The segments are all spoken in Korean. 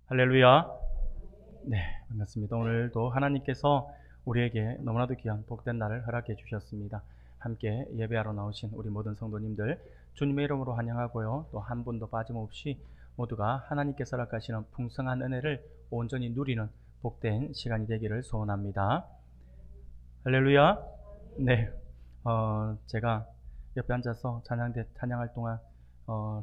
할렐루야. 네, 반갑습니다. 오늘도 하나님께서 우리에게 너무나도 귀한 복된 날을 허락해 주셨습니다. 함께 예배하러 나오신 우리 모든 성도님들 주님의 이름으로 환영하고요. 또 한 분도 빠짐없이 모두가 하나님께서 허락하시는 풍성한 은혜를 온전히 누리는 복된 시간이 되기를 소원합니다. 할렐루야. 네, 제가 옆에 앉아서 찬양할 동안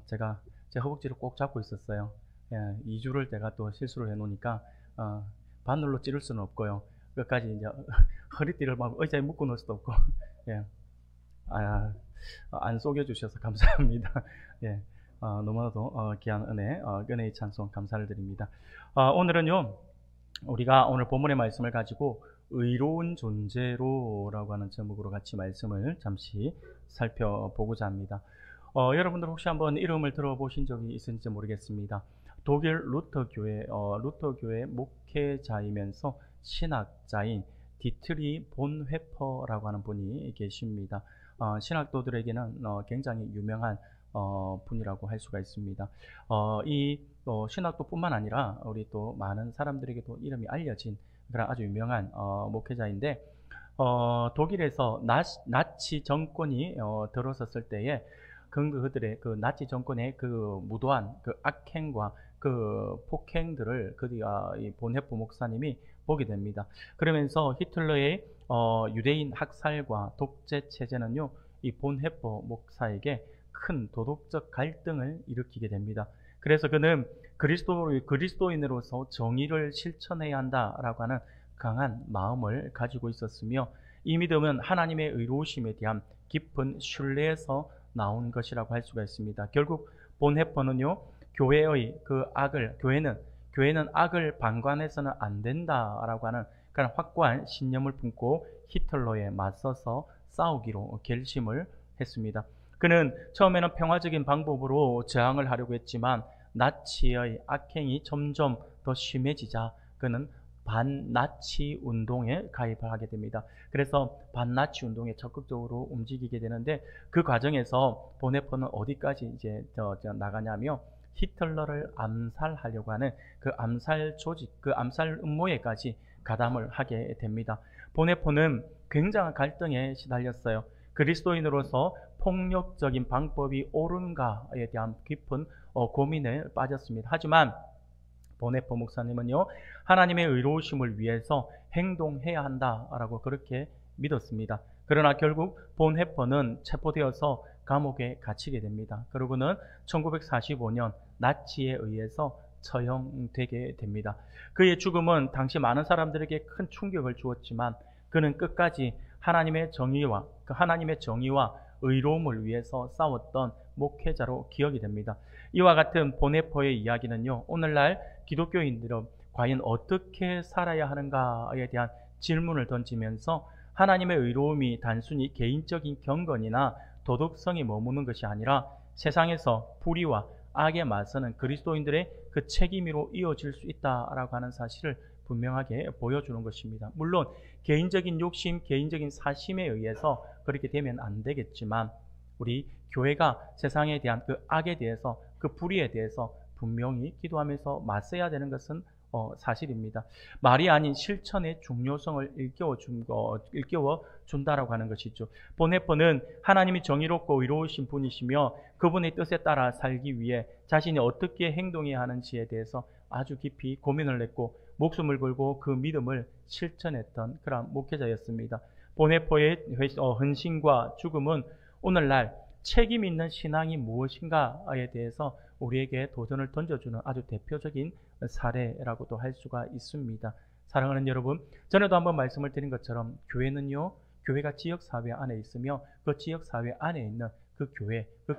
제가 제 허벅지를 꼭 잡고 있었어요. 예, 2주를 제가 또 실수를 해놓으니까 바늘로 찌를 수는 없고요. 끝까지 이제 허리띠를 막 의자에 묶어 놓을 수도 없고 예, 안 속여주셔서 감사합니다. 예, 너무나도 귀한 은혜의 찬송 감사를 드립니다. 오늘은요, 우리가 오늘 본문의 말씀을 가지고 의로운 존재로라고 하는 제목으로 같이 말씀을 잠시 살펴보고자 합니다. 여러분들 혹시 한번 이름을 들어보신 적이 있는지 모르겠습니다. 독일 루터교회 목회자이면서 신학자인 디트리 본회퍼라고 하는 분이 계십니다. 신학도들에게는 굉장히 유명한 분이라고 할 수가 있습니다. 이 신학도뿐만 아니라 우리 또 많은 사람들에게도 이름이 알려진 그런 아주 유명한 목회자인데, 독일에서 나치 정권이 들어섰을 때에 그들의 그 나치 정권의 그 무도한 그 악행과 그 폭행들을 이 본헤퍼 목사님이 보게 됩니다. 그러면서 히틀러의 유대인 학살과 독재 체제는요, 이 본헤퍼 목사에게 큰 도덕적 갈등을 일으키게 됩니다. 그래서 그는 그리스도인으로서 정의를 실천해야 한다라고 하는 강한 마음을 가지고 있었으며, 이 믿음은 하나님의 의로우심에 대한 깊은 신뢰에서 나온 것이라고 할 수가 있습니다. 결국 본헤퍼는요, 교회는 악을 방관해서는 안 된다라고 하는 그런 확고한 신념을 품고 히틀러에 맞서서 싸우기로 결심을 했습니다. 그는 처음에는 평화적인 방법으로 저항을 하려고 했지만 나치의 악행이 점점 더 심해지자 그는 반나치 운동에 가입을 하게 됩니다. 그래서 반나치 운동에 적극적으로 움직이게 되는데, 그 과정에서 본헤퍼는 어디까지 이제 나가냐면 히틀러를 암살하려고 하는 그 암살 조직, 그 암살 음모에까지 가담을 하게 됩니다. 본헤퍼는 굉장한 갈등에 시달렸어요. 그리스도인으로서 폭력적인 방법이 옳은가에 대한 깊은 고민에 빠졌습니다. 하지만 본헤퍼 목사님은요, 하나님의 의로우심을 위해서 행동해야 한다라고 그렇게 믿었습니다. 그러나 결국 본헤퍼는 체포되어서 감옥에 갇히게 됩니다. 그러고는 1945년 나치에 의해서 처형되게 됩니다. 그의 죽음은 당시 많은 사람들에게 큰 충격을 주었지만 그는 끝까지 하나님의 정의와 의로움을 위해서 싸웠던 목회자로 기억이 됩니다. 이와 같은 본헤퍼의 이야기는요, 오늘날 기독교인들은 과연 어떻게 살아야 하는가에 대한 질문을 던지면서 하나님의 의로움이 단순히 개인적인 경건이나 도덕성이 머무는 것이 아니라 세상에서 불의와 악에 맞서는 그리스도인들의 그 책임으로 이어질 수 있다라고 하는 사실을 분명하게 보여주는 것입니다. 물론 개인적인 욕심, 개인적인 사심에 의해서 그렇게 되면 안 되겠지만 우리 교회가 세상에 대한 그 악에 대해서, 그 불의에 대해서 분명히 기도하면서 맞서야 되는 것은 사실입니다. 말이 아닌 실천의 중요성을 일깨워 준다라고 하는 것이죠. 본헤퍼는 하나님이 정의롭고 의로우신 분이시며 그분의 뜻에 따라 살기 위해 자신이 어떻게 행동해야 하는지에 대해서 아주 깊이 고민을 했고 목숨을 걸고 그 믿음을 실천했던 그런 목회자였습니다. 본헤퍼의 헌신과 죽음은 오늘날 책임 있는 신앙이 무엇인가에 대해서 우리에게 도전을 던져주는 아주 대표적인 사례라고도 할 수가 있습니다. 사랑하는 여러분, 전에도 한번 말씀을 드린 것처럼 교회가 지역사회 안에 있으며 그 지역사회 안에 있는 그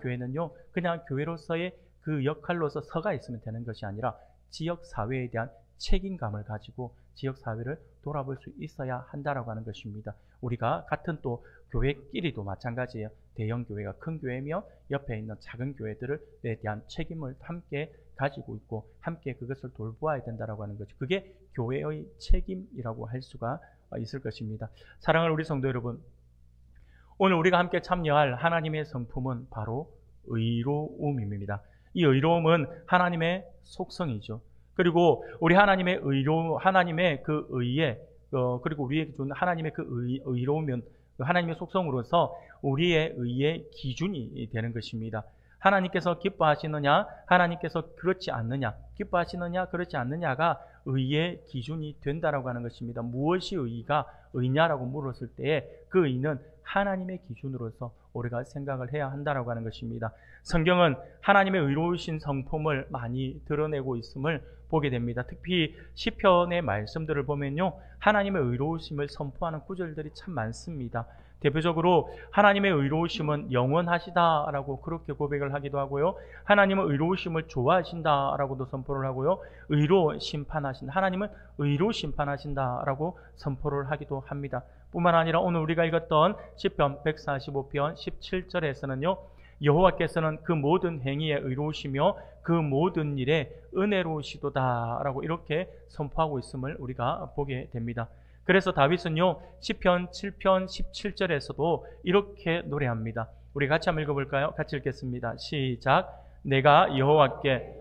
교회는요, 그냥 교회로서의 그 역할로서 서가 있으면 되는 것이 아니라 지역사회에 대한 책임감을 가지고 지역사회를 돌아볼 수 있어야 한다라고 하는 것입니다. 우리가 같은 또 교회끼리도 마찬가지예요. 대형 교회가 큰 교회며 옆에 있는 작은 교회들에 대한 책임을 함께 가지고 있고 함께 그것을 돌보아야 된다라고 하는 거죠. 그게 교회의 책임이라고 할 수가 있을 것입니다. 사랑하는 우리 성도 여러분, 오늘 우리가 함께 참여할 하나님의 성품은 바로 의로움입니다. 이 의로움은 하나님의 속성이죠. 그리고 우리 하나님의 의로, 하나님의 그 의에, 그리고 우리에게 준 하나님의 그 의로우면 하나님의 속성으로서 우리의 의의 기준이 되는 것입니다. 하나님께서 기뻐하시느냐, 하나님께서 그렇지 않느냐, 기뻐하시느냐, 그렇지 않느냐가 의의 기준이 된다라고 하는 것입니다. 무엇이 의가 의냐라고 물었을 때에 그 의는 하나님의 기준으로서 우리가 생각을 해야 한다라고 하는 것입니다. 성경은 하나님의 의로우신 성품을 많이 드러내고 있음을 보게 됩니다. 특히 시편의 말씀들을 보면요, 하나님의 의로우심을 선포하는 구절들이 참 많습니다. 대표적으로 하나님의 의로우심은 영원하시다라고 그렇게 고백을 하기도 하고요. 하나님은 의로우심을 좋아하신다라고도 선포를 하고요. 의로 심판하신다. 하나님은 의로 심판하신다라고 선포를 하기도 합니다. 뿐만 아니라 오늘 우리가 읽었던 시편 145편 17절에서는요. 여호와께서는 그 모든 행위에 의로우시며 그 모든 일에 은혜로우시도다라고 이렇게 선포하고 있음을 우리가 보게 됩니다. 그래서 다윗은요, 시편 7편 17절에서도 이렇게 노래합니다. 우리 같이 한번 읽어볼까요? 같이 읽겠습니다. 시작. 내가 여호와께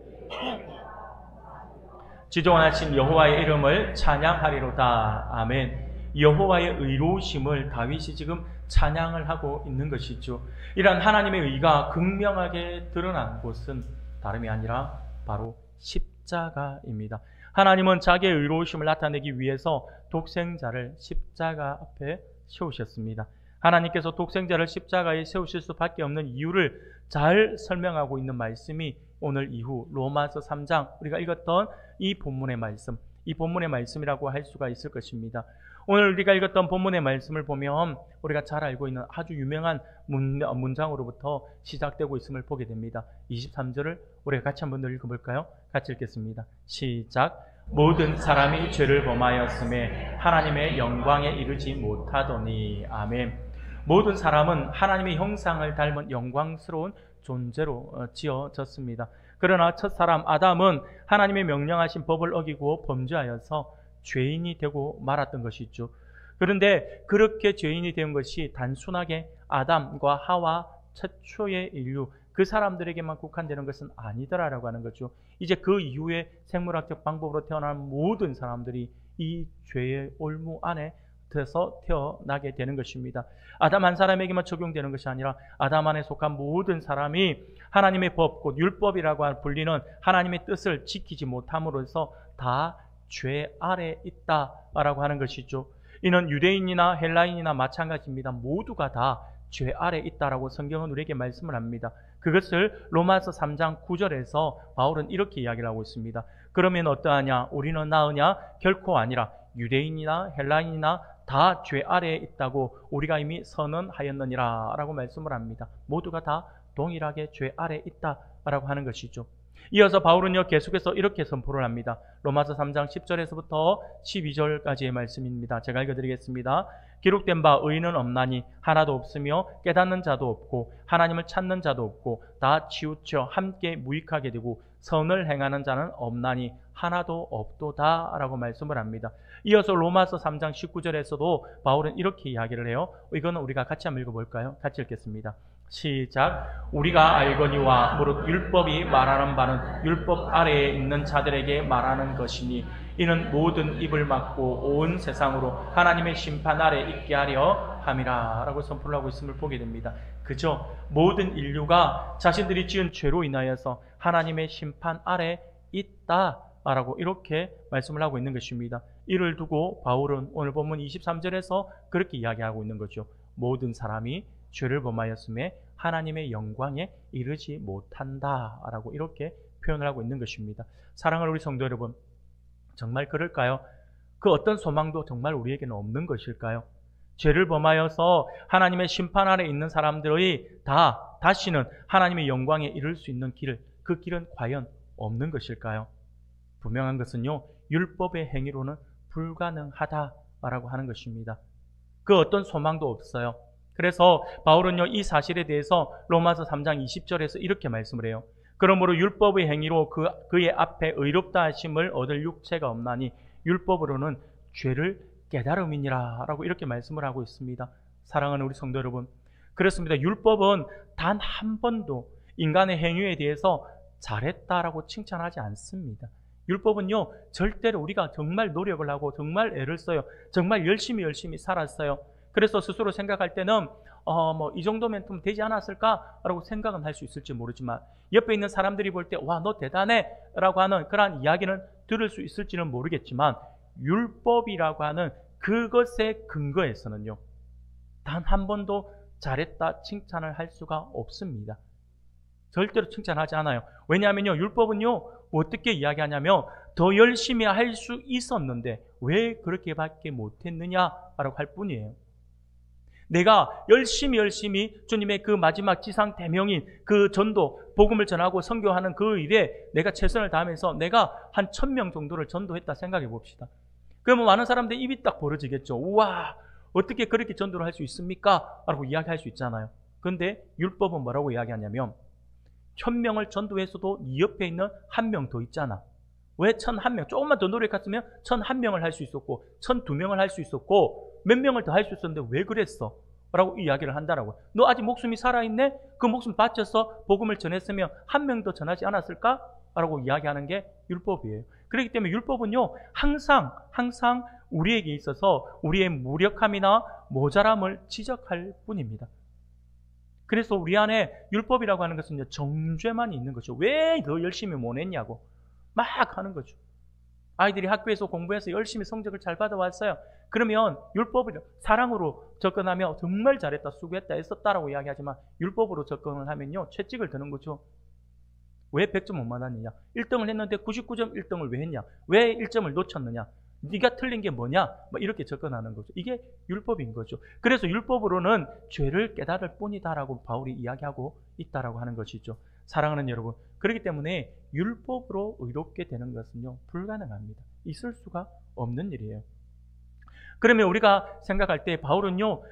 지존하신 여호와의 이름을 찬양하리로다. 아멘. 여호와의 의로우심을 다윗이 지금 찬양을 하고 있는 것이죠. 이러한 하나님의 의가 극명하게 드러난 곳은 다름이 아니라 바로 십자가입니다. 하나님은 자기의 의로우심을 나타내기 위해서 독생자를 십자가 앞에 세우셨습니다. 하나님께서 독생자를 십자가에 세우실 수밖에 없는 이유를 잘 설명하고 있는 말씀이 오늘 이후 로마서 3장 우리가 읽었던 이 본문의 말씀, 이 본문의 말씀이라고 할 수가 있을 것입니다. 오늘 우리가 읽었던 본문의 말씀을 보면 우리가 잘 알고 있는 아주 유명한 문장으로부터 시작되고 있음을 보게 됩니다. 23절을 우리가 같이 한번 더 읽어볼까요? 같이 읽겠습니다. 시작. 모든 사람이 죄를 범하였음에 하나님의 영광에 이르지 못하더니. 아멘. 모든 사람은 하나님의 형상을 닮은 영광스러운 존재로 지어졌습니다. 그러나 첫 사람 아담은 하나님의 명령하신 법을 어기고 범죄하여서 죄인이 되고 말았던 것이죠. 그런데 그렇게 죄인이 된 것이 단순하게 아담과 하와 최초의 인류 그 사람들에게만 국한되는 것은 아니더라라고 하는 거죠. 이제 그 이후에 생물학적 방법으로 태어난 모든 사람들이 이 죄의 올무 안에 들어서 태어나게 되는 것입니다. 아담 한 사람에게만 적용되는 것이 아니라 아담 안에 속한 모든 사람이 하나님의 법, 곧 율법이라고 불리는 하나님의 뜻을 지키지 못함으로써 다 죄 아래 있다라고 하는 것이죠. 이는 유대인이나 헬라인이나 마찬가지입니다. 모두가 다 죄 아래 있다라고 성경은 우리에게 말씀을 합니다. 그것을 로마서 3장 9절에서 바울은 이렇게 이야기를 하고 있습니다. 그러면 어떠하냐? 우리는 나으냐? 결코 아니라 유대인이나 헬라인이나 다 죄 아래에 있다고 우리가 이미 선언하였느니라 라고 말씀을 합니다. 모두가 다 동일하게 죄 아래에 있다라고 하는 것이죠. 이어서 바울은요 계속해서 이렇게 선포를 합니다. 로마서 3장 10절에서부터 12절까지의 말씀입니다. 제가 읽어드리겠습니다. 기록된 바 의인은 없나니 하나도 없으며 깨닫는 자도 없고 하나님을 찾는 자도 없고 다 치우쳐 함께 무익하게 되고 선을 행하는 자는 없나니 하나도 없도다 라고 말씀을 합니다. 이어서 로마서 3장 19절에서도 바울은 이렇게 이야기를 해요. 이거는 우리가 같이 한번 읽어볼까요? 같이 읽겠습니다. 시작. 우리가 알거니와 무릇 율법이 말하는 바는 율법 아래에 있는 자들에게 말하는 것이니 이는 모든 입을 막고 온 세상으로 하나님의 심판 아래 있게 하려 함이라 라고 선포를 하고 있음을 보게 됩니다. 그저 모든 인류가 자신들이 지은 죄로 인하여서 하나님의 심판 아래 있다라고 이렇게 말씀을 하고 있는 것입니다. 이를 두고 바울은 오늘 본문 23절에서 그렇게 이야기하고 있는 거죠. 모든 사람이 죄를 범하였음에 하나님의 영광에 이르지 못한다라고 이렇게 표현을 하고 있는 것입니다. 사랑하는 우리 성도 여러분, 정말 그럴까요? 그 어떤 소망도 정말 우리에게는 없는 것일까요? 죄를 범하여서 하나님의 심판 아래 있는 사람들의 다시는 하나님의 영광에 이를 수 있는 길, 그 길은 과연 없는 것일까요? 분명한 것은요, 율법의 행위로는 불가능하다라고 하는 것입니다. 그 어떤 소망도 없어요. 그래서 바울은요 이 사실에 대해서 로마서 3장 20절에서 이렇게 말씀을 해요. 그러므로 율법의 행위로 그의 앞에 의롭다 하심을 얻을 육체가 없나니 율법으로는 죄를 깨달음이니라 라고 이렇게 말씀을 하고 있습니다. 사랑하는 우리 성도 여러분, 그렇습니다. 율법은 단 한 번도 인간의 행위에 대해서 잘했다라고 칭찬하지 않습니다. 율법은요, 절대로 우리가 정말 노력을 하고 정말 애를 써요. 정말 열심히 살았어요. 그래서 스스로 생각할 때는 이 정도면 좀 되지 않았을까라고 생각은 할 수 있을지 모르지만 옆에 있는 사람들이 볼 때 와, 너 대단해 라고 하는 그러한 이야기는 들을 수 있을지는 모르겠지만 율법이라고 하는 그것의 근거에서는요, 단 한 번도 잘했다 칭찬을 할 수가 없습니다. 절대로 칭찬하지 않아요. 왜냐하면요, 율법은요, 어떻게 이야기하냐면 더 열심히 할 수 있었는데 왜 그렇게밖에 못했느냐라고 할 뿐이에요. 내가 열심히 주님의 그 마지막 지상 대명인 그 전도, 복음을 전하고 선교하는 그 일에 내가 최선을 다하면서 내가 한 1000명 정도를 전도했다 생각해 봅시다. 그러면 많은 사람들이 입이 딱 벌어지겠죠. 우와, 어떻게 그렇게 전도를 할 수 있습니까? 라고 이야기할 수 있잖아요. 그런데 율법은 뭐라고 이야기하냐면 1000명을 전도했어도 네 옆에 있는 한 명 더 있잖아. 왜 1001명? 조금만 더 노력했으면 1001명을 할 수 있었고 1002명을 할 수 있었고 몇 명을 더 할 수 있었는데 왜 그랬어? 라고 이야기를 한다라고요. 너 아직 목숨이 살아있네? 그 목숨 바쳐서 복음을 전했으면 한 명 더 전하지 않았을까? 라고 이야기하는 게 율법이에요. 그렇기 때문에 율법은요, 항상 우리에게 있어서 우리의 무력함이나 모자람을 지적할 뿐입니다. 그래서 우리 안에 율법이라고 하는 것은 정죄만 있는 거죠. 왜 더 열심히 못 했냐고 막 하는 거죠. 아이들이 학교에서 공부해서 열심히 성적을 잘 받아왔어요. 그러면 율법을 사랑으로 접근하며 정말 잘했다, 수고했다, 애썼다라고 이야기하지만 율법으로 접근을 하면요, 채찍을 드는 거죠. 왜 100점 못 받았느냐? 1등을 했는데 99점 1등을 왜 했냐? 왜 1점을 놓쳤느냐? 네가 틀린 게 뭐냐? 이렇게 접근하는 거죠. 이게 율법인 거죠. 그래서 율법으로는 죄를 깨달을 뿐이다라고 바울이 이야기하고 있다라고 하는 것이죠. 사랑하는 여러분, 그렇기 때문에 율법으로 의롭게 되는 것은요, 불가능합니다. 있을 수가 없는 일이에요. 그러면 우리가 생각할 때 바울은요,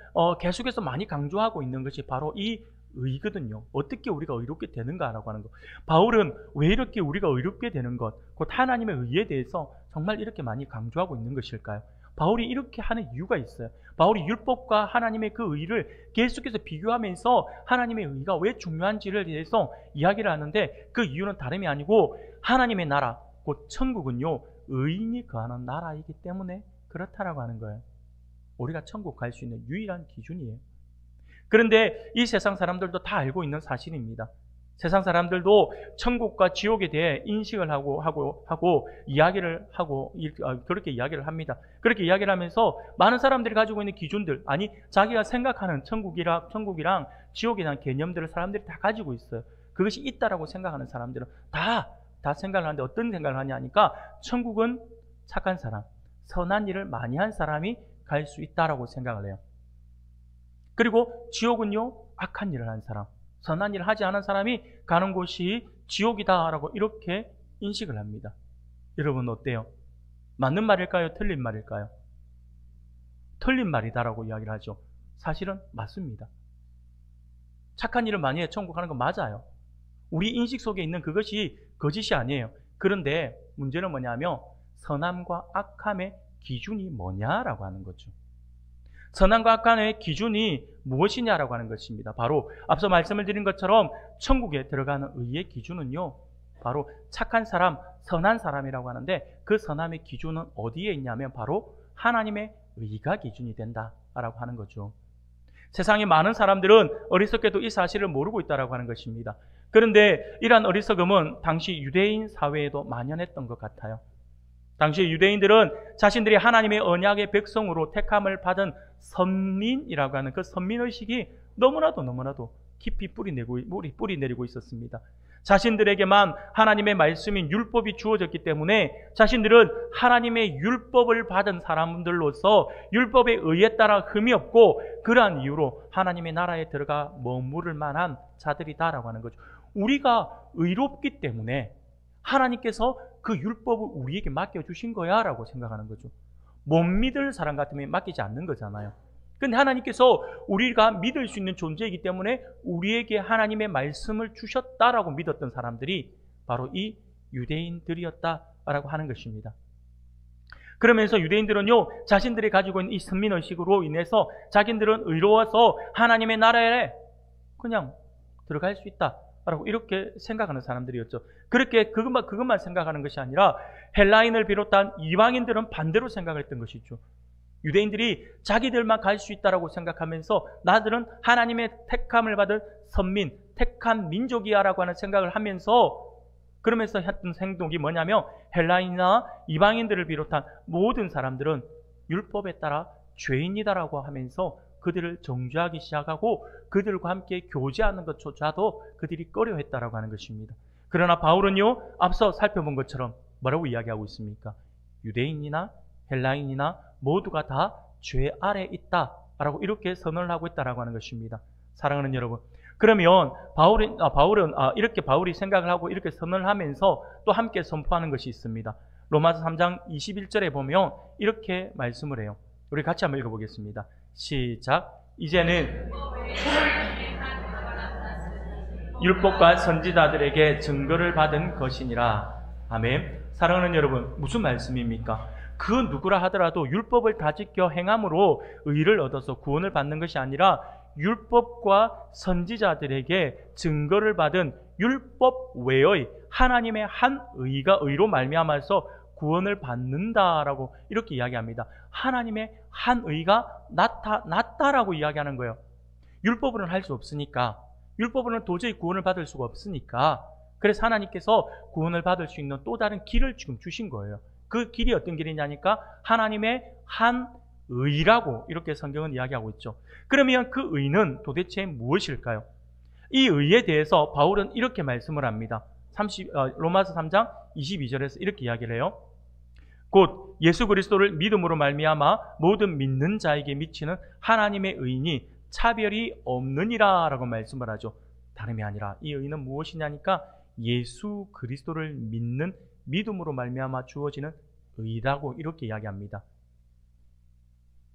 계속해서 많이 강조하고 있는 것이 바로 이 의거든요. 어떻게 우리가 의롭게 되는가라고 하는 것. 바울은 왜 이렇게 우리가 의롭게 되는 것, 곧 하나님의 의에 대해서 정말 이렇게 많이 강조하고 있는 것일까요? 바울이 이렇게 하는 이유가 있어요. 바울이 율법과 하나님의 그 의를 계속해서 비교하면서 하나님의 의가 왜 중요한지를 대해서 이야기를 하는데 그 이유는 다름이 아니고 하나님의 나라, 곧 천국은요, 의인이 거하는 나라이기 때문에 그렇다라고 하는 거예요. 우리가 천국 갈 수 있는 유일한 기준이에요. 그런데 이 세상 사람들도 다 알고 있는 사실입니다. 세상 사람들도 천국과 지옥에 대해 인식을 하고 이야기를 하고 그렇게 이야기를 합니다. 그렇게 이야기를 하면서 많은 사람들이 가지고 있는 기준들, 아니 자기가 생각하는 천국이랑 지옥에 대한 개념들을 사람들이 다 가지고 있어요. 그것이 있다라고 생각하는 사람들은 다 생각을 하는데 어떤 생각을 하냐 하니까 천국은 착한 사람, 선한 일을 많이 한 사람이 갈 수 있다라고 생각을 해요. 그리고 지옥은요, 악한 일을 한 사람, 선한 일을 하지 않은 사람이 가는 곳이 지옥이다라고 이렇게 인식을 합니다. 여러분 어때요? 맞는 말일까요? 틀린 말일까요? 틀린 말이다라고 이야기를 하죠. 사실은 맞습니다. 착한 일을 많이 해 천국 가는 건 맞아요. 우리 인식 속에 있는 그것이 거짓이 아니에요. 그런데 문제는 뭐냐면 선함과 악함의 기준이 뭐냐라고 하는 거죠. 선함과 악함의 기준이 무엇이냐라고 하는 것입니다. 바로 앞서 말씀을 드린 것처럼 천국에 들어가는 의의 기준은요, 바로 착한 사람, 선한 사람이라고 하는데 그 선함의 기준은 어디에 있냐면 바로 하나님의 의가 기준이 된다라고 하는 거죠. 세상에 많은 사람들은 어리석게도 이 사실을 모르고 있다라고 하는 것입니다. 그런데 이러한 어리석음은 당시 유대인 사회에도 만연했던 것 같아요. 당시 유대인들은 자신들이 하나님의 언약의 백성으로 택함을 받은 선민이라고 하는 그 선민의식이 너무나도 깊이 뿌리 내리고 있었습니다. 자신들에게만 하나님의 말씀인 율법이 주어졌기 때문에 자신들은 하나님의 율법을 받은 사람들로서 율법에 의에 따라 흠이 없고 그러한 이유로 하나님의 나라에 들어가 머무를 만한 자들이다라고 하는 거죠. 우리가 의롭기 때문에 하나님께서 그 율법을 우리에게 맡겨주신 거야 라고 생각하는 거죠. 못 믿을 사람 같으면 맡기지 않는 거잖아요. 근데 하나님께서 우리가 믿을 수 있는 존재이기 때문에 우리에게 하나님의 말씀을 주셨다라고 믿었던 사람들이 바로 이 유대인들이었다라고 하는 것입니다. 그러면서 유대인들은요, 자신들이 가지고 있는 이 선민의식으로 인해서 자기들은 의로워서 하나님의 나라에 그냥 들어갈 수 있다 라고 이렇게 생각하는 사람들이었죠. 그렇게 그것만 생각하는 것이 아니라 헬라인을 비롯한 이방인들은 반대로 생각했던 것이죠. 유대인들이 자기들만 갈 수 있다라고 생각하면서 나들은 하나님의 택함을 받은 선민, 택한 민족이야라고 하는 생각을 하면서 그러면서 했던 행동이 뭐냐면 헬라인이나 이방인들을 비롯한 모든 사람들은 율법에 따라 죄인이다라고 하면서 그들을 정죄하기 시작하고 그들과 함께 교제하는 것조차도 그들이 꺼려했다라고 하는 것입니다. 그러나 바울은요, 앞서 살펴본 것처럼 뭐라고 이야기하고 있습니까? 유대인이나 헬라인이나 모두가 다 죄 아래 있다라고 이렇게 선언을 하고 있다라고 하는 것입니다. 사랑하는 여러분, 그러면 바울은 이렇게 바울이 생각을 하고 이렇게 선언을 하면서 또 함께 선포하는 것이 있습니다. 로마서 3장 21절에 보면 이렇게 말씀을 해요. 우리 같이 한번 읽어보겠습니다. 시작. 이제는 율법과 선지자들에게 증거를 받은 것이니라. 아멘. 사랑하는 여러분, 무슨 말씀입니까? 그 누구라 하더라도 율법을 다 지켜 행함으로 의를 얻어서 구원을 받는 것이 아니라 율법과 선지자들에게 증거를 받은 율법 외의 하나님의 한 의가 의로 말미암아서 구원을 받는다라고 이렇게 이야기합니다. 하나님의 한 의가 나타났다라고 이야기하는 거예요. 율법으로는 할 수 없으니까, 율법으로는 도저히 구원을 받을 수가 없으니까, 그래서 하나님께서 구원을 받을 수 있는 또 다른 길을 지금 주신 거예요. 그 길이 어떤 길이냐니까 하나님의 한 의라고 이렇게 성경은 이야기하고 있죠. 그러면 그 의는 도대체 무엇일까요? 이 의에 대해서 바울은 이렇게 말씀을 합니다. 로마서 3장 22절에서 이렇게 이야기를 해요. 곧 예수 그리스도를 믿음으로 말미암아 모든 믿는 자에게 미치는 하나님의 의니 차별이 없느니라 라고 말씀을 하죠. 다름이 아니라 이 의는 무엇이냐니까 예수 그리스도를 믿는 믿음으로 말미암아 주어지는 의라고 이렇게 이야기합니다.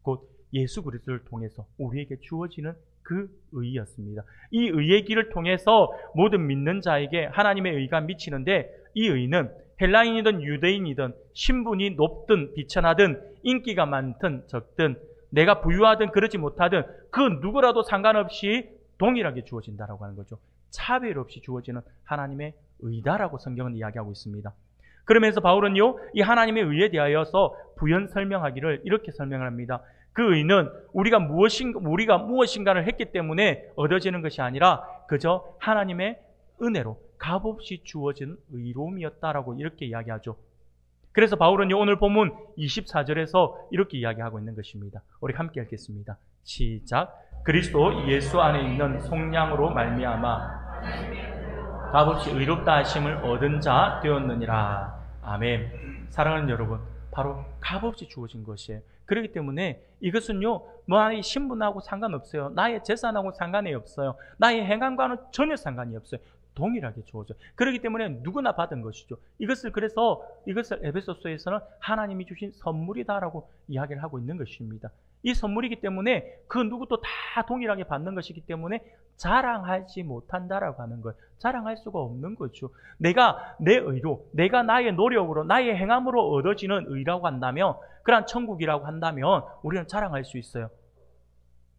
곧 예수 그리스도를 통해서 우리에게 주어지는 그 의였습니다. 이 의의 길을 통해서 모든 믿는 자에게 하나님의 의가 미치는데 이 의는 헬라인이든 유대인이든 신분이 높든 비천하든 인기가 많든 적든 내가 부유하든 그러지 못하든 그 누구라도 상관없이 동일하게 주어진다라고 하는 거죠. 차별 없이 주어지는 하나님의 의다라고 성경은 이야기하고 있습니다. 그러면서 바울은요, 이 하나님의 의에 대하여서 부연 설명하기를 이렇게 설명을 합니다. 그 의는 우리가 무엇인가를 했기 때문에 얻어지는 것이 아니라 그저 하나님의 은혜로 값없이 주어진 의로움이었다라고 이렇게 이야기하죠. 그래서 바울은요, 오늘 본문 24절에서 이렇게 이야기하고 있는 것입니다. 우리 함께 읽겠습니다. 시작. 그리스도 예수 안에 있는 속량으로 말미암아 값없이 의롭다 하심을 얻은 자 되었느니라. 아멘. 사랑하는 여러분, 바로 값없이 주어진 것이에요. 그렇기 때문에 이것은요, 나의 신분하고 상관없어요. 나의 재산하고 상관이 없어요. 나의 행함과는 전혀 상관이 없어요. 동일하게 주어져요. 그렇기 때문에 누구나 받은 것이죠. 이것을 에베소서에서는 하나님이 주신 선물이다라고 이야기를 하고 있는 것입니다. 이 선물이기 때문에 그 누구도 다 동일하게 받는 것이기 때문에 자랑하지 못한다라고 하는 거예요. 자랑할 수가 없는 거죠. 내가 내 의로, 내가 나의 노력으로, 나의 행함으로 얻어지는 의라고 한다면, 그러한 천국이라고 한다면 우리는 자랑할 수 있어요.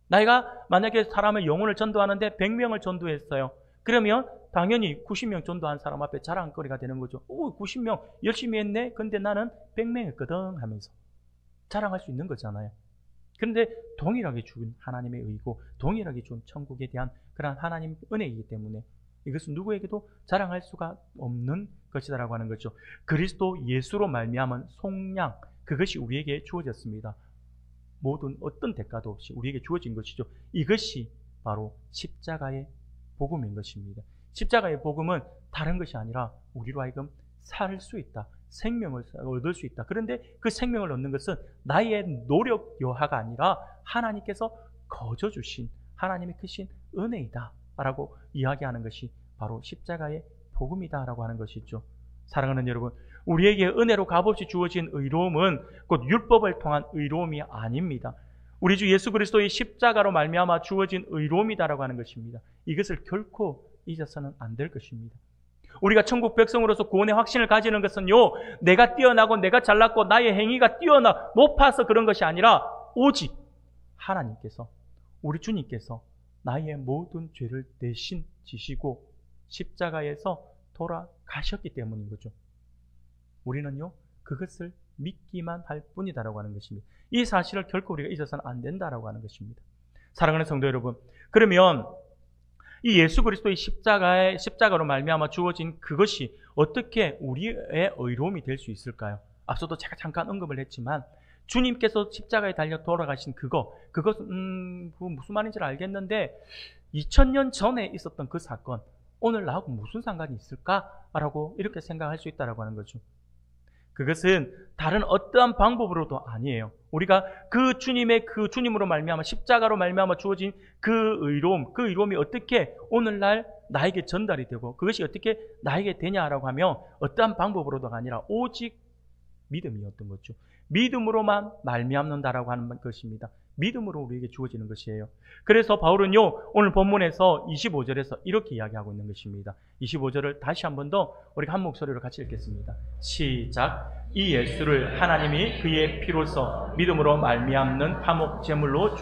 내가 만약에 사람의 영혼을 전도하는데 100명을 전도했어요. 그러면 당연히 90명 전도한 사람 앞에 자랑거리가 되는 거죠. 90명 열심히 했네. 근데 나는 100명 했거든 하면서 자랑할 수 있는 거잖아요. 그런데 동일하게 준 하나님의 의고 동일하게 준 천국에 대한 그런 하나님의 은혜이기 때문에 이것은 누구에게도 자랑할 수가 없는 것이다라고 하는 거죠. 그리스도 예수로 말미암은 속량, 그것이 우리에게 주어졌습니다. 모든 어떤 대가도 없이 우리에게 주어진 것이죠. 이것이 바로 십자가의 복음인 것입니다. 십자가의 복음은 다른 것이 아니라 우리로 하여금 살 수 있다. 생명을 얻을 수 있다. 그런데 그 생명을 얻는 것은 나의 노력 여하가 아니라 하나님께서 거저 주신 하나님의 크신 은혜이다 라고 이야기하는 것이 바로 십자가의 복음이다 라고 하는 것이죠. 사랑하는 여러분, 우리에게 은혜로 값없이 주어진 의로움은 곧 율법을 통한 의로움이 아닙니다. 우리 주 예수 그리스도의 십자가로 말미암아 주어진 의로움이다라고 하는 것입니다. 이것을 결코 잊어서는 안 될 것입니다. 우리가 천국 백성으로서 구원의 확신을 가지는 것은요, 내가 뛰어나고 내가 잘났고 나의 행위가 높아서 그런 것이 아니라 오직 하나님께서, 우리 주님께서 나의 모든 죄를 대신 지시고 십자가에서 돌아가셨기 때문인 거죠. 우리는요, 그것을 믿기만 할 뿐이다라고 하는 것입니다. 이 사실을 결코 우리가 잊어서는 안 된다라고 하는 것입니다. 사랑하는 성도 여러분, 그러면 이 예수 그리스도의 십자가로 말미암아 주어진 그것이 어떻게 우리의 의로움이 될 수 있을까요? 앞서도 제가 잠깐 언급을 했지만 주님께서 십자가에 달려 돌아가신 그것은 무슨 말인지 알겠는데 2000년 전에 있었던 그 사건, 오늘 나하고 무슨 상관이 있을까라고 이렇게 생각할 수 있다라고 하는 거죠. 그것은 다른 어떠한 방법으로도 아니에요. 우리가 그 주님으로 말미암아 십자가로 말미암아 주어진 그 의로움이 어떻게 오늘날 나에게 전달이 되고 그것이 어떻게 나에게 되냐라고 하면 어떠한 방법으로도 아니라 오직 믿음이었던 거죠. 믿음으로만 말미암는다라고 하는 것입니다. 믿음으로 우리에게 주어지는 것이에요. 그래서 바울은요, 오늘 본문에서 25절에서 이렇게 이야기하고 있는 것입니다. 25절을 다시 한 번 더 우리가 한 목소리로 같이 읽겠습니다. 시작. 이 예수를 하나님이 그의 피로써 믿음으로 말미암는 화목 제물로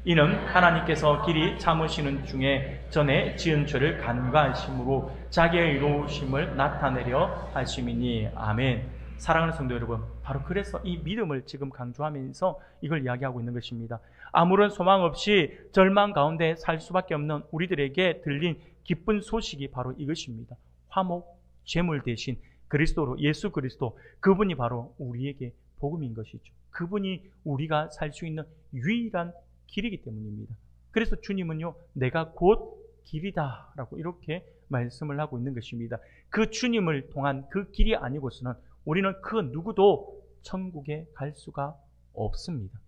이는 하나님께서 길이 참으시는 중에 전에 지은 죄를 간과하심으로 자기의 의로우심을 나타내려 하심이니. 아멘. 사랑하는 성도 여러분, 바로 그래서 이 믿음을 지금 강조하면서 이걸 이야기하고 있는 것입니다. 아무런 소망 없이 절망 가운데 살 수밖에 없는 우리들에게 들린 기쁜 소식이 바로 이것입니다. 화목 제물 대신 그리스도로, 예수 그리스도, 그분이 바로 우리에게 복음인 것이죠. 그분이 우리가 살 수 있는 유일한 길이기 때문입니다. 그래서 주님은요, 내가 곧 길이다 라고 이렇게 말씀을 하고 있는 것입니다. 그 주님을 통한 그 길이 아니고서는 우리는 그 누구도 천국에 갈 수가 없습니다.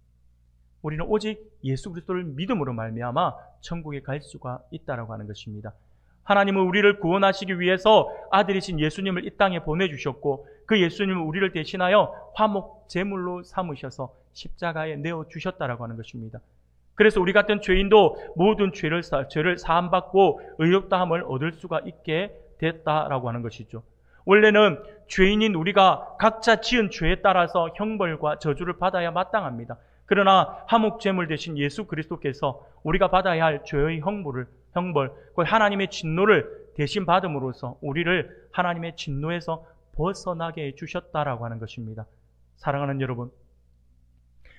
우리는 오직 예수 그리스도를 믿음으로 말미암아 천국에 갈 수가 있다라고 하는 것입니다. 하나님은 우리를 구원하시기 위해서 아들이신 예수님을 이 땅에 보내주셨고 그 예수님을 우리를 대신하여 화목 제물로 삼으셔서 십자가에 내어주셨다라고 하는 것입니다. 그래서 우리 같은 죄인도 모든 죄를 사함받고 의롭다함을 얻을 수가 있게 됐다라고 하는 것이죠. 원래는 죄인인 우리가 각자 지은 죄에 따라서 형벌과 저주를 받아야 마땅합니다. 그러나 화목제물 대신 예수 그리스도께서 우리가 받아야 할 죄의 형벌, 그 하나님의 진노를 대신 받음으로써 우리를 하나님의 진노에서 벗어나게 해주셨다라고 하는 것입니다. 사랑하는 여러분,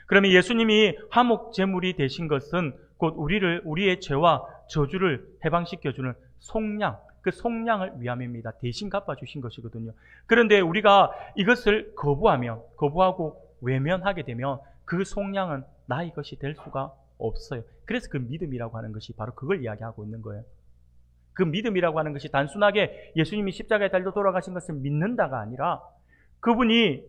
그러면 예수님이 화목제물이 되신 것은 곧 우리의 죄와 저주를 해방시켜주는 속량, 그 속량을 위함입니다. 대신 갚아주신 것이거든요. 그런데 우리가 이것을 거부하고 외면하게 되면 그 속량은 나의 것이 될 수가 없어요. 그래서 그 믿음이라고 하는 것이 바로 그걸 이야기하고 있는 거예요. 그 믿음이라고 하는 것이 단순하게 예수님이 십자가에 달려 돌아가신 것을 믿는다가 아니라 그분이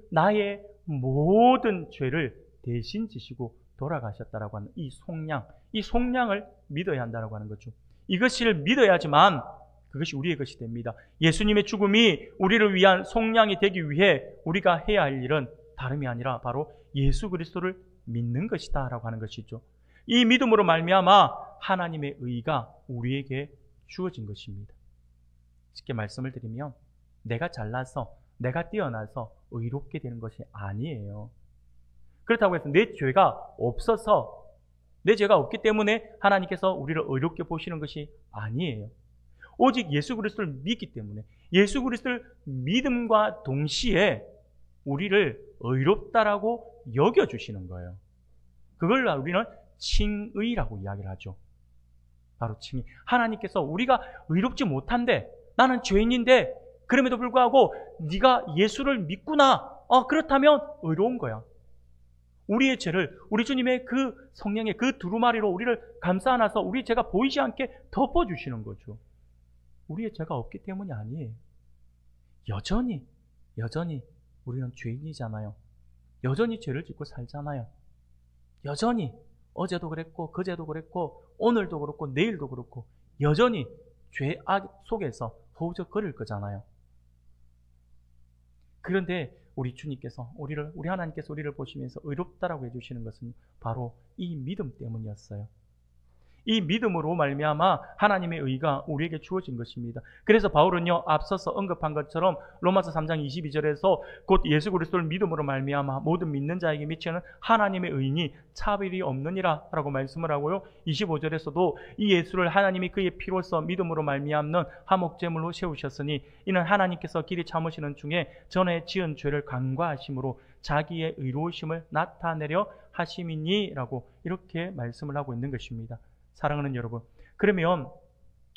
나의 모든 죄를 대신 지시고 돌아가셨다라고 하는 이 속량을 믿어야 한다라고 하는 거죠. 이것을 믿어야지만 그것이 우리의 것이 됩니다. 예수님의 죽음이 우리를 위한 속량이 되기 위해 우리가 해야 할 일은 다름이 아니라 바로 예수 그리스도를 믿는 것이다 라고 하는 것이죠. 이 믿음으로 말미암아 하나님의 의가 우리에게 주어진 것입니다. 쉽게 말씀을 드리면 내가 잘나서 내가 뛰어나서 의롭게 되는 것이 아니에요. 그렇다고 해서 내 죄가 없기 때문에 하나님께서 우리를 의롭게 보시는 것이 아니에요. 오직 예수 그리스도를 믿기 때문에 예수 그리스도를 믿음과 동시에 우리를 의롭다라고 여겨주시는 거예요. 그걸 우리는 칭의라고 이야기를 하죠. 바로 칭의. 하나님께서 우리가 의롭지 못한데 나는 죄인인데 그럼에도 불구하고 네가 예수를 믿구나. 그렇다면 의로운 거야. 우리의 죄를 우리 주님의 그 성령의 그 두루마리로 우리를 감싸 안아서 우리 죄가 보이지 않게 덮어주시는 거죠. 우리의 죄가 없기 때문이 아니에요. 여전히 우리는 죄인이잖아요. 여전히 죄를 짓고 살잖아요. 여전히 어제도 그랬고 그제도 그랬고 오늘도 그렇고 내일도 그렇고 여전히 죄악 속에서 허우적거릴 거잖아요. 그런데 우리 주님께서 우리 하나님께서 우리를 보시면서 의롭다라고 해주시는 것은 바로 이 믿음 때문이었어요. 이 믿음으로 말미암아 하나님의 의가 우리에게 주어진 것입니다. 그래서 바울은요, 앞서서 언급한 것처럼 로마서 3장 22절에서 곧 예수 그리스도를 믿음으로 말미암아 모든 믿는 자에게 미치는 하나님의 의인이 차별이 없느니라 라고 말씀을 하고요, 25절에서도 이 예수를 하나님이 그의 피로써 믿음으로 말미암는 화목제물로 세우셨으니 이는 하나님께서 길이 참으시는 중에 전에 지은 죄를 간과하심으로 자기의 의로우심을 나타내려 하심이니 라고 이렇게 말씀을 하고 있는 것입니다. 사랑하는 여러분, 그러면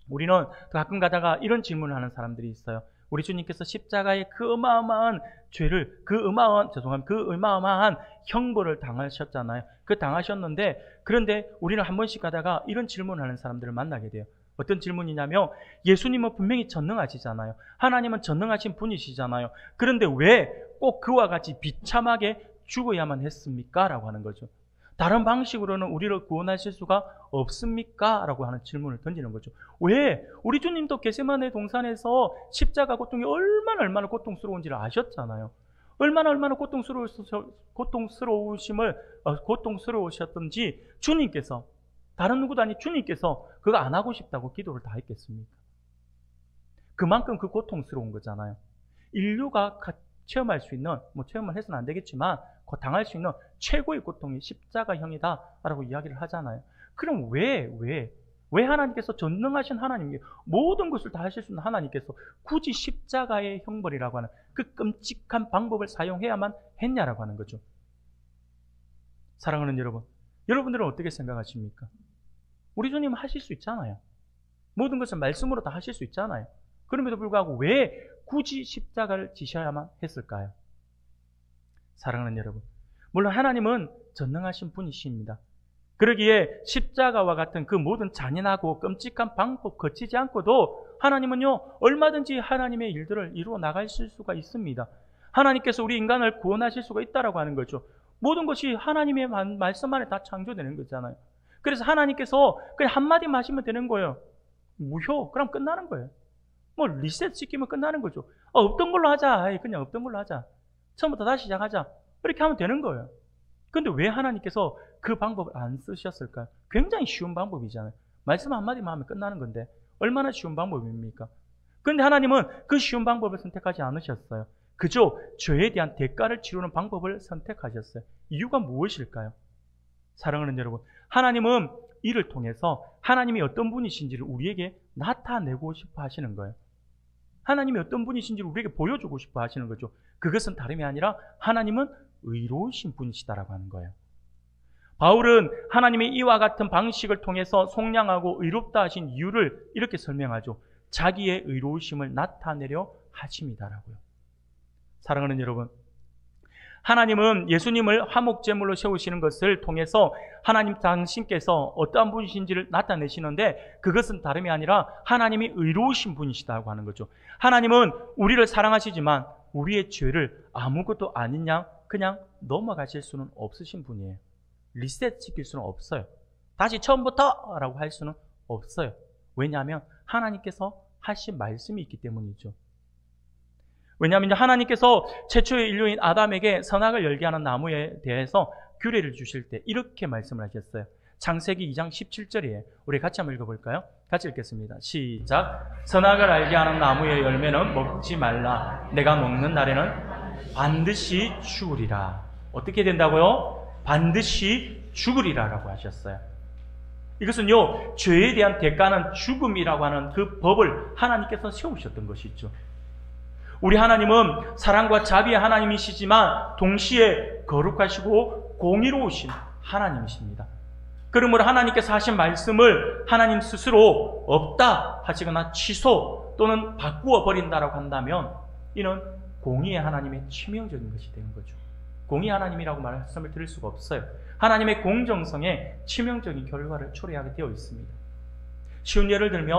우리는 가끔 가다가 이런 질문을 하는 사람들이 있어요. 우리 주님께서 십자가의 그 어마어마한 죄를, 그 어마어마한 형벌을 당하셨잖아요. 그 당하셨는데, 그런데 우리는 한 번씩 가다가 이런 질문을 하는 사람들을 만나게 돼요. 어떤 질문이냐면, 예수님은 분명히 전능하시잖아요. 하나님은 전능하신 분이시잖아요. 그런데 왜 꼭 그와 같이 비참하게 죽어야만 했습니까? 라고 하는 거죠. 다른 방식으로는 우리를 구원하실 수가 없습니까? 라고 하는 질문을 던지는 거죠. 왜? 우리 주님도 겟세마네 동산에서 십자가 고통이 얼마나 고통스러운지를 아셨잖아요. 얼마나 고통스러우셨던지 주님께서, 다른 누구도 아닌 주님께서 그거 안 하고 싶다고 기도를 다 했겠습니까? 그만큼 그 고통스러운 거잖아요. 인류가 체험할 수 있는, 체험을 해서는 안 되겠지만 당할 수 있는 최고의 고통이 십자가형이다 라고 이야기를 하잖아요. 그럼 왜 하나님께서 전능하신 하나님이 모든 것을 다 하실 수 있는 하나님께서 굳이 십자가의 형벌이라고 하는 그 끔찍한 방법을 사용해야만 했냐라고 하는 거죠. 사랑하는 여러분, 여러분들은 어떻게 생각하십니까? 우리 주님은 하실 수 있잖아요. 모든 것을 말씀으로 다 하실 수 있잖아요. 그럼에도 불구하고 왜 굳이 십자가를 지셔야만 했을까요? 사랑하는 여러분, 물론 하나님은 전능하신 분이십니다. 그러기에 십자가와 같은 그 모든 잔인하고 끔찍한 방법 거치지 않고도 하나님은요, 얼마든지 하나님의 일들을 이루어 나가실 수가 있습니다. 하나님께서 우리 인간을 구원하실 수가 있다라고 하는 거죠. 모든 것이 하나님의 말씀 안에 다 창조되는 거잖아요. 그래서 하나님께서 그냥 한마디만 하시면 되는 거예요. 무효, 그럼 끝나는 거예요. 리셋 시키면 끝나는 거죠. 없던 걸로 하자. 그냥 없던 걸로 하자. 처음부터 다시 시작하자. 이렇게 하면 되는 거예요. 근데 왜 하나님께서 그 방법을 안 쓰셨을까요? 굉장히 쉬운 방법이잖아요. 말씀 한마디만 하면 끝나는 건데 얼마나 쉬운 방법입니까? 그런데 하나님은 그 쉬운 방법을 선택하지 않으셨어요. 그저 죄에 대한 대가를 치르는 방법을 선택하셨어요. 이유가 무엇일까요? 사랑하는 여러분, 하나님은 이를 통해서 하나님이 어떤 분이신지를 우리에게 나타내고 싶어 하시는 거예요. 하나님이 어떤 분이신지를 우리에게 보여주고 싶어 하시는 거죠. 그것은 다름이 아니라 하나님은 의로우신 분이시다라고 하는 거예요. 바울은 하나님이 이와 같은 방식을 통해서 속량하고 의롭다 하신 이유를 이렇게 설명하죠. 자기의 의로우심을 나타내려 하심이다라고요. 사랑하는 여러분, 하나님은 예수님을 화목제물로 세우시는 것을 통해서 하나님 당신께서 어떠한 분이신지를 나타내시는데, 그것은 다름이 아니라 하나님이 의로우신 분이시다고 하는 거죠. 하나님은 우리를 사랑하시지만 우리의 죄를 아무것도 아닌 양 그냥 넘어가실 수는 없으신 분이에요. 리셋시킬 수는 없어요. 다시 처음부터 라고 할 수는 없어요. 왜냐하면 하나님께서 하신 말씀이 있기 때문이죠. 왜냐하면 하나님께서 최초의 인류인 아담에게 선악을 열게 하는 나무에 대해서 규례를 주실 때 이렇게 말씀을 하셨어요. 창세기 2장 17절이에요. 우리 같이 한번 읽어볼까요? 같이 읽겠습니다. 시작. 선악을 알게 하는 나무의 열매는 먹지 말라. 내가 먹는 날에는 반드시 죽으리라. 어떻게 된다고요? 반드시 죽으리라라고 하셨어요. 이것은요, 죄에 대한 대가는 죽음이라고 하는 그 법을 하나님께서 세우셨던 것이죠. 우리 하나님은 사랑과 자비의 하나님이시지만 동시에 거룩하시고 공의로우신 하나님이십니다. 그러므로 하나님께서 하신 말씀을 하나님 스스로 없다 하시거나 취소 또는 바꾸어 버린다라고 한다면 이는 공의의 하나님의 치명적인 것이 되는 거죠. 공의 하나님이라고 말씀을 드릴 수가 없어요. 하나님의 공정성에 치명적인 결과를 초래하게 되어 있습니다. 쉬운 예를 들면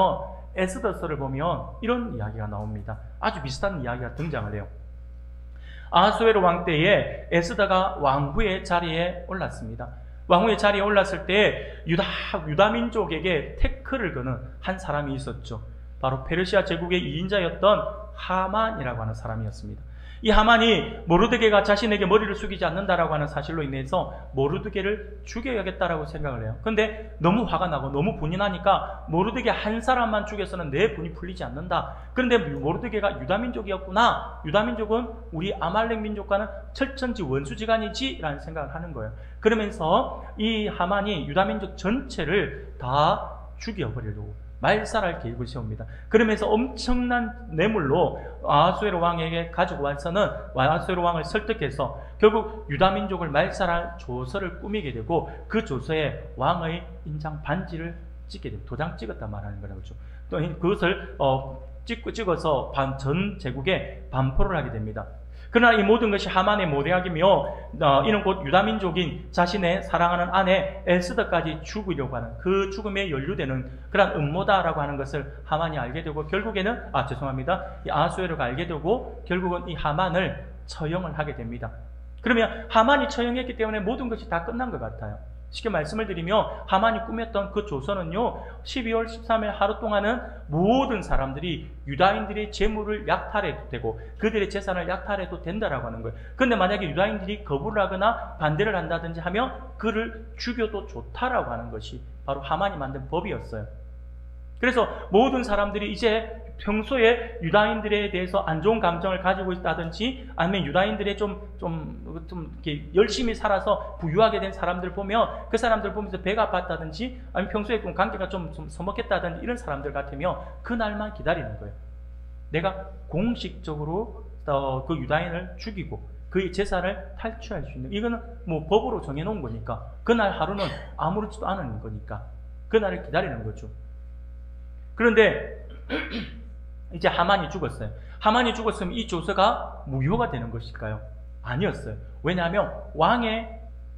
에스더서를 보면 이런 이야기가 나옵니다. 아주 비슷한 이야기가 등장을 해요. 아하수에로 왕 때에 에스더가 왕후의 자리에 올랐습니다. 왕후의 자리에 올랐을 때 유다 민족에게 태클을 거는 한 사람이 있었죠. 바로 페르시아 제국의 2인자였던 하만이라고 하는 사람이었습니다. 이 하만이 모르드게가 자신에게 머리를 숙이지 않는다라고 하는 사실로 인해서 모르드게를 죽여야겠다라고 생각을 해요. 근데 너무 화가 나고 너무 분이 나니까 모르드게 한 사람만 죽여서는 내 분이 풀리지 않는다. 그런데 모르드게가 유다민족이었구나. 유다민족은 우리 아말렉 민족과는 철천지 원수지간이지 라는 생각을 하는 거예요. 그러면서 이 하만이 유다민족 전체를 다 죽여버리려고 말살할 계획을 세웁니다. 그러면서 엄청난 뇌물로 아하수에로 왕에게 가지고 와서는 아하수에로 왕을 설득해서 결국 유다민족을 말살할 조서를 꾸미게 되고 그 조서에 왕의 인장 반지를 찍게 됩니다. 도장 찍었다 말하는 거라죠. 또 그것을 찍어서 전 제국에 반포를 하게 됩니다. 그러나 이 모든 것이 하만의 모략이며 이는 곧 유다민족인 자신의 사랑하는 아내 에스더까지 죽이려고 하는 그 죽음에 연루되는 그런 음모다라고 하는 것을 하만이 알게 되고 결국에는 이 아하수에로가 알게 되고 결국은 이 하만을 처형을 하게 됩니다. 그러면 하만이 처형했기 때문에 모든 것이 다 끝난 것 같아요. 쉽게 말씀을 드리면 하만이 꾸몄던 그 조서는요 12월 13일 하루 동안은 모든 사람들이 유다인들의 재물을 약탈해도 되고 그들의 재산을 약탈해도 된다라고 하는 거예요. 그런데 만약에 유다인들이 거부를 하거나 반대를 한다든지 하면 그를 죽여도 좋다라고 하는 것이 바로 하만이 만든 법이었어요. 그래서 모든 사람들이 이제 평소에 유다인들에 대해서 안 좋은 감정을 가지고 있다든지 아니면 유다인들의 이렇게 열심히 살아서 부유하게 된 사람들 보면 그 사람들 보면서 배가 아팠다든지 아니면 평소에 좀 관계가 좀 서먹했다든지 이런 사람들 같으면 그날만 기다리는 거예요. 내가 공식적으로 그 유다인을 죽이고 그의 재산을 탈취할 수 있는 이거는 뭐 법으로 정해놓은 거니까 그날 하루는 아무렇지도 않은 거니까 그날을 기다리는 거죠. 그런데 이제 하만이 죽었어요. 하만이 죽었으면 이 조서가 무효가 되는 것일까요? 아니었어요. 왜냐하면 왕의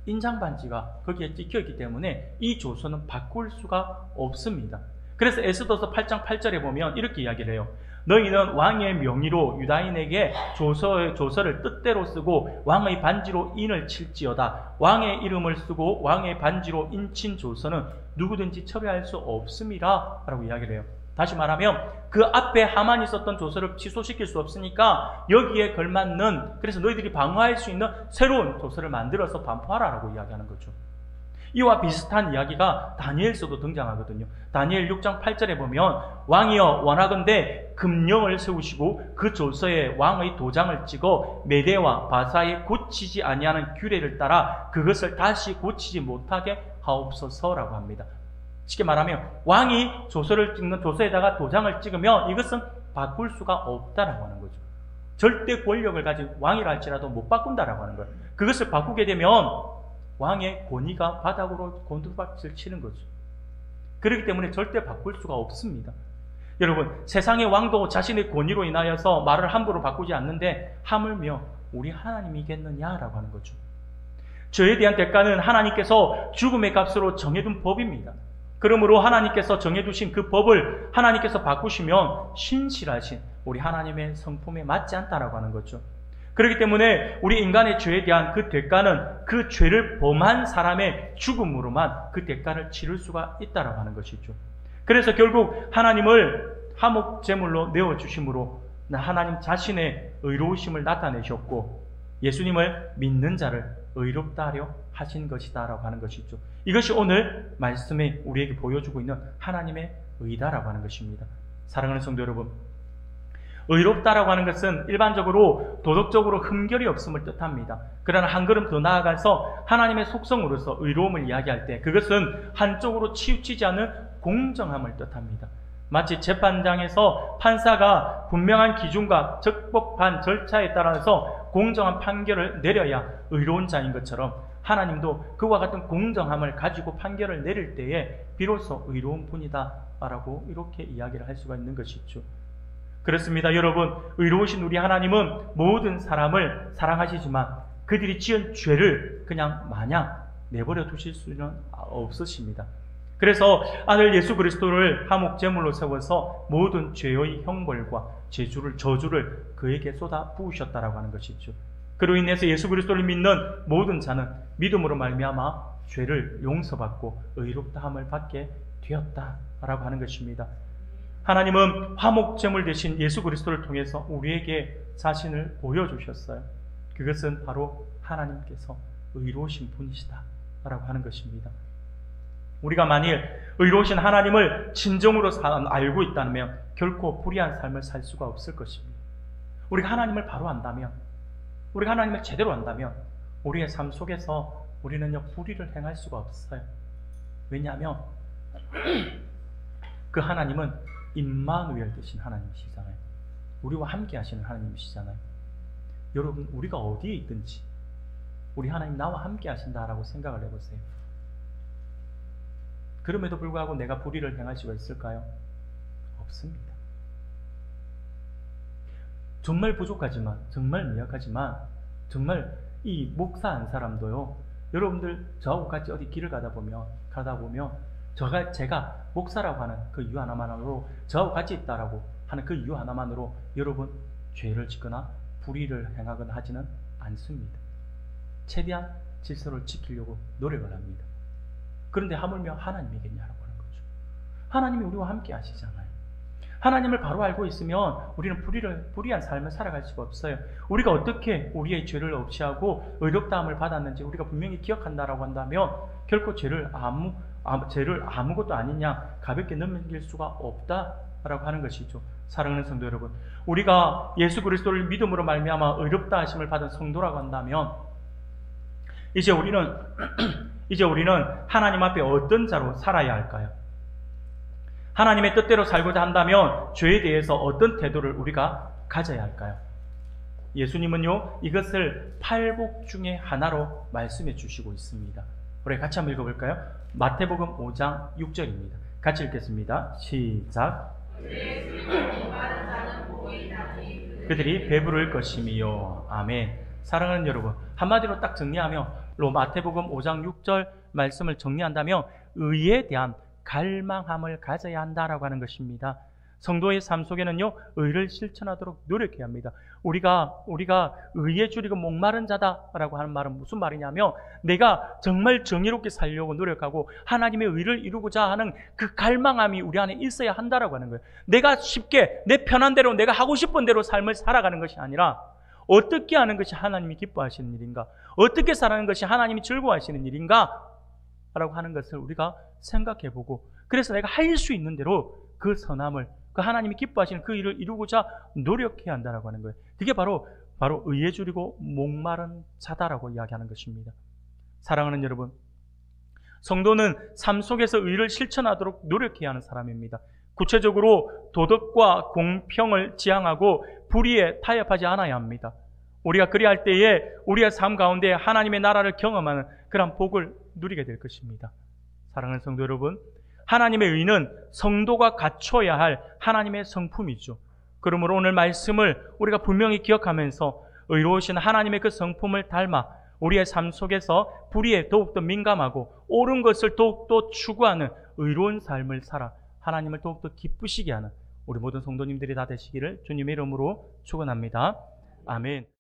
인장반지가 거기에 찍혀있기 때문에 이 조서는 바꿀 수가 없습니다. 그래서 에스더서 8장 8절에 보면 이렇게 이야기를 해요. 너희는 왕의 명의로 유다인에게 조서를 뜻대로 쓰고 왕의 반지로 인을 칠지어다. 왕의 이름을 쓰고 왕의 반지로 인친 조서는 누구든지 처리할 수 없음이라 라고 이야기를 해요. 다시 말하면 그 앞에 하만이 썼던 조서를 취소시킬 수 없으니까 여기에 걸맞는 그래서 너희들이 방어할 수 있는 새로운 조서를 만들어서 반포하라라고 이야기하는 거죠. 이와 비슷한 이야기가 다니엘서도 등장하거든요. 다니엘 6장 8절에 보면 왕이여 원하건대 금령을 세우시고 그 조서에 왕의 도장을 찍어 메대와 바사에 고치지 아니하는 규례를 따라 그것을 다시 고치지 못하게 하옵소서라고 합니다. 쉽게 말하면 왕이 조서를 찍는 조서에다가 도장을 찍으면 이것은 바꿀 수가 없다라고 하는 거죠. 절대 권력을 가진 왕이라 할지라도 못 바꾼다라고 하는 거예요. 그것을 바꾸게 되면 왕의 권위가 바닥으로 곤두박질 치는 거죠. 그렇기 때문에 절대 바꿀 수가 없습니다. 여러분, 세상의 왕도 자신의 권위로 인하여서 말을 함부로 바꾸지 않는데 하물며 우리 하나님이겠느냐라고 하는 거죠. 저에 대한 대가는 하나님께서 죽음의 값으로 정해둔 법입니다. 그러므로 하나님께서 정해두신 그 법을 하나님께서 바꾸시면 신실하신 우리 하나님의 성품에 맞지 않다라고 하는 거죠. 그렇기 때문에 우리 인간의 죄에 대한 그 대가는 그 죄를 범한 사람의 죽음으로만 그 대가를 치를 수가 있다라고 하는 것이죠. 그래서 결국 하나님을 화목제물로 내어주심으로 하나님 자신의 의로우심을 나타내셨고 예수님을 믿는 자를 의롭다 하려 하신 것이다라고 하는 것이죠. 이것이 오늘 말씀에 우리에게 보여주고 있는 하나님의 의다라고 하는 것입니다. 사랑하는 성도 여러분, 의롭다라고 하는 것은 일반적으로 도덕적으로 흠결이 없음을 뜻합니다. 그러나 한 걸음 더 나아가서 하나님의 속성으로서 의로움을 이야기할 때 그것은 한쪽으로 치우치지 않는 공정함을 뜻합니다. 마치 재판장에서 판사가 분명한 기준과 적법한 절차에 따라서 공정한 판결을 내려야 의로운 자인 것처럼 하나님도 그와 같은 공정함을 가지고 판결을 내릴 때에 비로소 의로운 분이다 라고 이렇게 이야기를 할 수가 있는 것이죠. 그렇습니다. 여러분, 의로우신 우리 하나님은 모든 사람을 사랑하시지만 그들이 지은 죄를 그냥 마냥 내버려 두실 수는 없으십니다. 그래서 아들 예수 그리스도를 화목제물로 세워서 모든 죄의 형벌과 저주를 그에게 쏟아 부으셨다라고 하는 것이죠. 그로 인해서 예수 그리스도를 믿는 모든 자는 믿음으로 말미암아 죄를 용서받고 의롭다함을 받게 되었다라고 하는 것입니다. 하나님은 화목제물 되신 예수 그리스도를 통해서 우리에게 자신을 보여주셨어요. 그것은 바로 하나님께서 의로우신 분이시다 라고 하는 것입니다. 우리가 만일 의로우신 하나님을 진정으로 알고 있다면 결코 불의한 삶을 살 수가 없을 것입니다. 우리가 하나님을 바로 안다면, 우리가 하나님을 제대로 안다면 우리의 삶 속에서 우리는요 불의를 행할 수가 없어요. 왜냐하면 그 하나님은 임마누엘 되신 하나님이시잖아요. 우리와 함께 하시는 하나님이시잖아요. 여러분, 우리가 어디에 있든지 우리 하나님 나와 함께 하신다라고 생각을 해보세요. 그럼에도 불구하고 내가 불의를 행할 수가 있을까요? 없습니다. 정말 부족하지만, 정말 미약하지만, 정말 이 목사 한 사람도요, 여러분들 저하고 같이 어디 길을 가다 보면 제가 목사라고 하는 그 이유 하나만으로, 저하고 같이 있다라고 하는 그 이유 하나만으로 여러분 죄를 짓거나 불의를 행하거나 하지는 않습니다. 최대한 질서를 지키려고 노력을 합니다. 그런데 하물며 하나님이겠냐라고 하는 거죠. 하나님이 우리와 함께 하시잖아요. 하나님을 바로 알고 있으면 우리는 불의한 삶을 살아갈 수가 없어요. 우리가 어떻게 우리의 죄를 없이하고 의롭다함을 받았는지 우리가 분명히 기억한다라고 한다면 결코 죄를 아무것도 아니냐 가볍게 넘길 수가 없다라고 하는 것이죠. 사랑하는 성도 여러분, 우리가 예수 그리스도를 믿음으로 말미암아 의롭다 하심을 받은 성도라고 한다면 이제 우리는 하나님 앞에 어떤 자로 살아야 할까요? 하나님의 뜻대로 살고자 한다면 죄에 대해서 어떤 태도를 우리가 가져야 할까요? 예수님은요 이것을 팔복 중에 하나로 말씀해 주시고 있습니다. 우리 같이 한번 읽어볼까요? 마태복음 5장 6절입니다. 같이 읽겠습니다. 시작. 그들이 배부를 것이미요. 아멘. 사랑하는 여러분, 한마디로 딱 정리하면 마태복음 5장 6절 말씀을 정리한다면 의에 대한 갈망함을 가져야 한다라고 하는 것입니다. 성도의 삶 속에는요 의를 실천하도록 노력해야 합니다. 우리가 의에 줄이고 목마른 자다라고 하는 말은 무슨 말이냐면 내가 정말 정의롭게 살려고 노력하고 하나님의 의를 이루고자 하는 그 갈망함이 우리 안에 있어야 한다라고 하는 거예요. 내가 쉽게 내 편한 대로 내가 하고 싶은 대로 삶을 살아가는 것이 아니라 어떻게 하는 것이 하나님이 기뻐하시는 일인가, 어떻게 살아가는 것이 하나님이 즐거워하시는 일인가 라고 하는 것을 우리가 생각해보고, 그래서 내가 할 수 있는 대로 그 선함을, 그 하나님이 기뻐하시는 그 일을 이루고자 노력해야 한다라고 하는 거예요. 그게 바로 의에 줄이고 목마른 자다라고 이야기하는 것입니다. 사랑하는 여러분, 성도는 삶 속에서 의를 실천하도록 노력해야 하는 사람입니다. 구체적으로 도덕과 공평을 지향하고 불의에 타협하지 않아야 합니다. 우리가 그리할 때에 우리의 삶 가운데 하나님의 나라를 경험하는 그런 복을 누리게 될 것입니다. 사랑하는 성도 여러분, 하나님의 의는 성도가 갖춰야 할 하나님의 성품이죠. 그러므로 오늘 말씀을 우리가 분명히 기억하면서 의로우신 하나님의 그 성품을 닮아 우리의 삶 속에서 불의에 더욱더 민감하고 옳은 것을 더욱더 추구하는 의로운 삶을 살아 하나님을 더욱더 기쁘시게 하는 우리 모든 성도님들이 다 되시기를 주님의 이름으로 축원합니다. 아멘.